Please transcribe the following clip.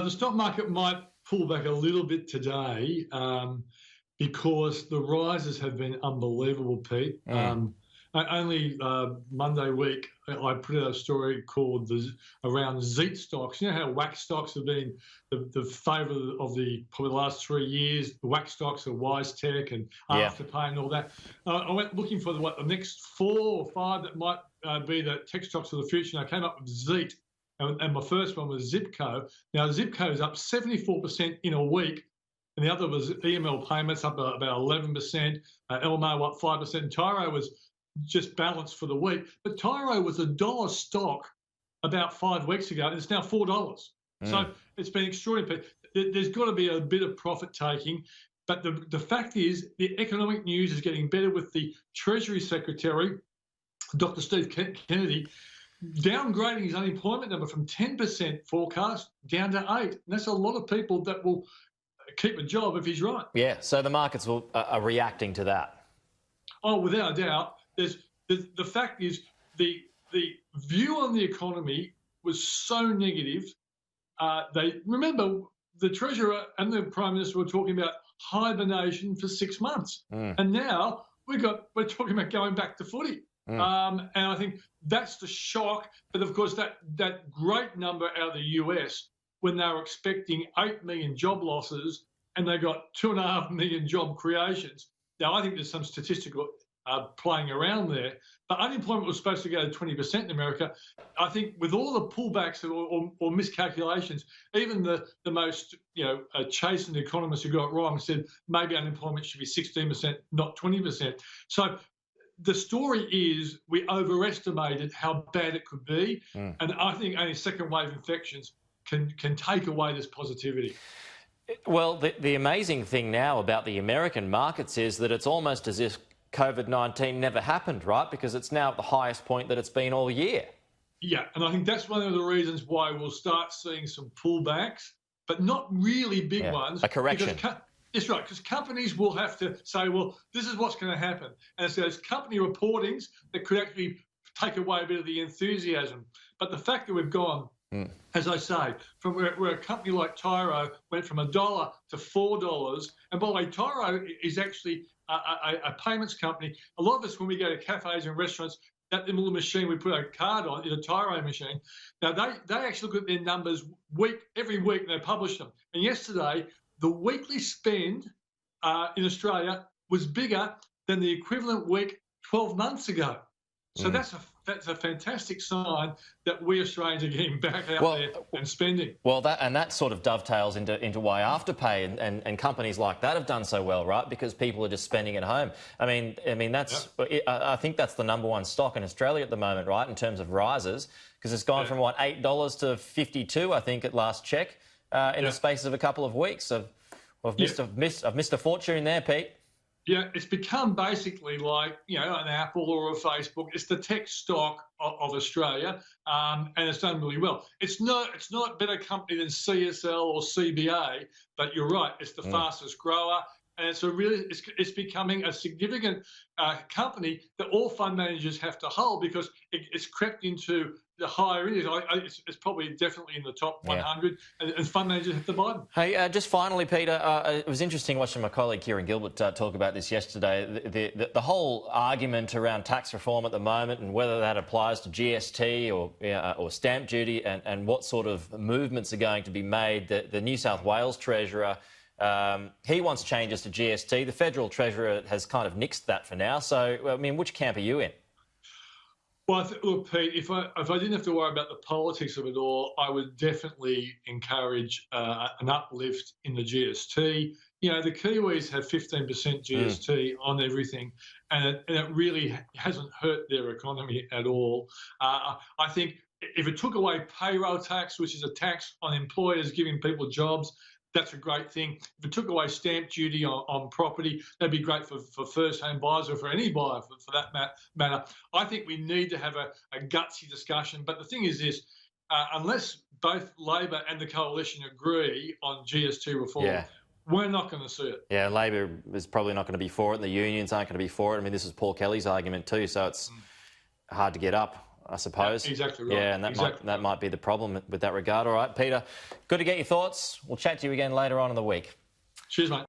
The stock market might pull back a little bit today because the rises have been unbelievable, Pete. Only Monday week, I put out a story called around ZEET stocks. You know how WAC stocks have been the favourite of probably the last 3 years. The WAC stocks are WiseTech and Afterpay and all that. I went looking for the next 4 or 5 that might be the tech stocks of the future, and I came up with ZEET. And my first one was Zipco. Now, Zipco is up 74% in a week, and the other was EML Payments up about 11%, LMO up 5%, and Tyro was just balanced for the week. But Tyro was $1 stock about 5 weeks ago, and it's now $4. So it's been extraordinary. There's got to be a bit of profit taking. But the fact is, the economic news is getting better with the Treasury Secretary, Dr. Steve Kennedy, downgrading his unemployment number from 10% forecast down to 8%. And that's a lot of people that will keep a job if he's right. Yeah, so the markets are reacting to that. Oh, without a doubt. The fact is the view on the economy was so negative. Remember, the Treasurer and the Prime Minister were talking about hibernation for 6 months. And now we're talking about going back to footy. And I think that's the shock. But of course, that great number out of the US, when they were expecting 8 million job losses and they got 2.5 million job creations. Now, I think there's some statistical playing around there, but unemployment was supposed to go to 20% in America. I think with all the pullbacks or miscalculations, even the most chastened economists who got it wrong said maybe unemployment should be 16%, not 20%. So the story is we overestimated how bad it could be, and I think only second wave infections can take away this positivity. Well, the amazing thing now about the American markets is that it's almost as if COVID-19 never happened, right? Because it's now at the highest point that it's been all year. Yeah, and I think that's one of the reasons why we'll start seeing some pullbacks, but not really big ones. A correction. That's right, because companies will have to say, well, this is what's going to happen. And it's those company reportings that could actually take away a bit of the enthusiasm. But the fact that we've gone, as I say, from where a company like Tyro went from $1 to $4, and by the way, Tyro is actually a payments company. A lot of us, when we go to cafes and restaurants, that little machine we put a card on is a Tyro machine. Now, they actually look at their numbers every week, and they publish them. And yesterday, the weekly spend in Australia was bigger than the equivalent week 12 months ago. So that's a fantastic sign that we Australians are getting back out there and spending. Well, that sort of dovetails into why Afterpay and companies like that have done so well, right? Because people are just spending at home. I mean that's I think that's the #1 stock in Australia at the moment, right? In terms of rises, because it's gone from what, $8 to $52, I think, at last check, in the space of a couple of weeks. So I've missed a fortune there, Pete. Yeah, it's become basically like, an Apple or a Facebook. It's the tech stock of Australia, and it's done really well. It's not a better company than CSL or CBA, but you're right, it's the fastest grower, and it's becoming a significant company that all fund managers have to hold because it's crept into the higher index. It's probably definitely in the top 100, and fund managers have to buy them. Hey, just finally, Peter, it was interesting watching my colleague Kieran Gilbert talk about this yesterday. The whole argument around tax reform at the moment and whether that applies to GST or stamp duty and what sort of movements are going to be made. The New South Wales Treasurer, he wants changes to GST. The Federal Treasurer has kind of nixed that for now. So, I mean, which camp are you in? Well, look, Pete, if I didn't have to worry about the politics of it all, I would definitely encourage an uplift in the GST. The Kiwis have 15% GST on everything, and it really hasn't hurt their economy at all. I think if it took away payroll tax, which is a tax on employers giving people jobs, that's a great thing. If it took away stamp duty on property, that'd be great for first-home buyers or for any buyer for that matter. I think we need to have a gutsy discussion. But the thing is this, unless both Labor and the Coalition agree on GST reform, we're not going to see it. Yeah, Labor is probably not going to be for it, and the unions aren't going to be for it. I mean, this is Paul Kelly's argument too, so it's hard to get up I suppose. Yeah, exactly right. Yeah, and that might be the problem with that regard. All right, Peter, good to get your thoughts. We'll chat to you again later on in the week. Cheers, mate.